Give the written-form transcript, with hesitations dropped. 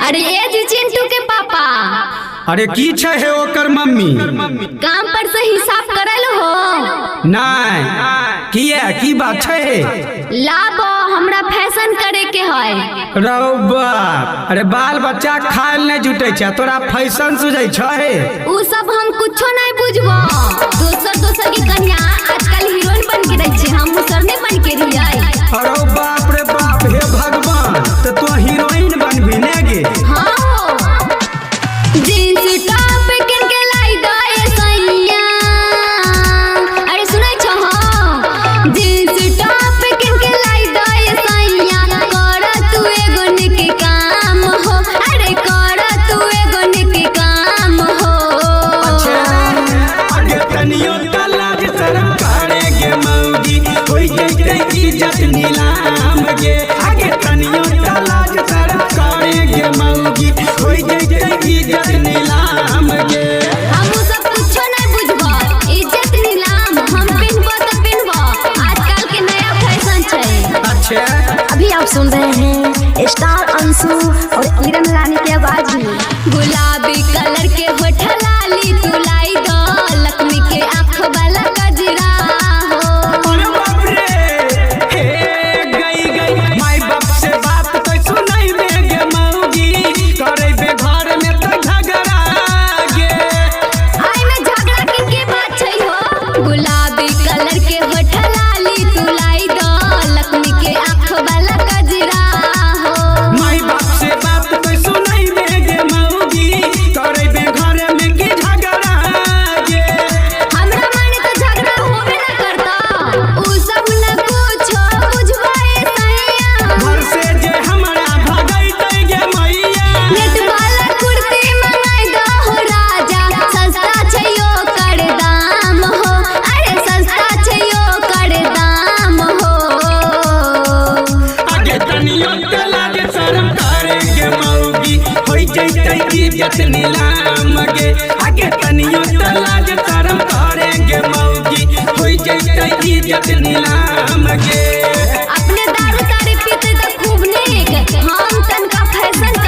अरे ये जी चिंटू के पापा। अरे की है ओकर मम्मी? काम पर से हिसाब करल हो? नहीं किया की बात है? लाबो हमरा फैशन करे के है। रौ बाप, अरे बाल बच्चा खाए नहीं जुटे छ, तोरा फैशन सुझै छै? उ सब हम कुछो नहीं बुझबो। दोसर की कन्या आजकल हीरोइन बन के रही छे, हम उसर नहीं बन के रहिए। अरे बाप रे बाप, हे भगवान, तो तू हीरोइन बनबी ने गे? हां जींस टॉप किन के लाई दो ए सैया। अरे सुनै छ हो, जींस टॉप किन के लाई दो ए सैया। कर तू एगो निक काम हो, अरे कर तू एगो निक काम हो। अच्छा आगे तनियो लाज शर्म करेगे मौगी, होई जैते इज्जत नीलाम गे। आगे तनियो लाज शर्म करेगे मौगी, होई जैते इज्जत नीलाम गे। हम सब कुछो नहीं बुझबो, इज्जत नीलाम हम पिनबो तो पिनबो, आजकल के नया फैशन छै। अच्छा अभी आप सुन रहे हैं स्टार अंशु और किरण रानी की आवाज में। गुलाबी कलर के होठ लाली तू लाई दो, लक्ष्मी के आँख वाला गजरा हो। अरे बाप रे, हे गई माय बाप से बात तो सुनाई देगे मौगी, करेबे घर में तो झगड़ा गे। आई में झगड़ा के बात छै हो। गुलाबी कलर के होठ लाली तू लाई दो, लक्ष्मी के आँख वाला गजरा हो। माय बाप से बात तो सुनाई देगे मौगी, करेबे घर में की झगड़ा गे। हमरा माने तो झगड़ा होबे ना करता, उ सब न कुछो बुझबो ए सैया। घर से जे हमरा भगैते गे मैया। नेट वाला कुर्ती मंगाई दो हो राजा, सस्ता छै ओकर दाम हो, अरे सस्ता छै ओकर दाम हो। आगे तनियो लाज शर्म करेगे मौगी, होई जैते इज्जत नीलाम गे। आगे तनियो लाज शर्म करेगे मौगी, होई जैते इज्जत नीलाम गे। अपने दारू तारी पीते तो खूब नीक, हम तनका फैशन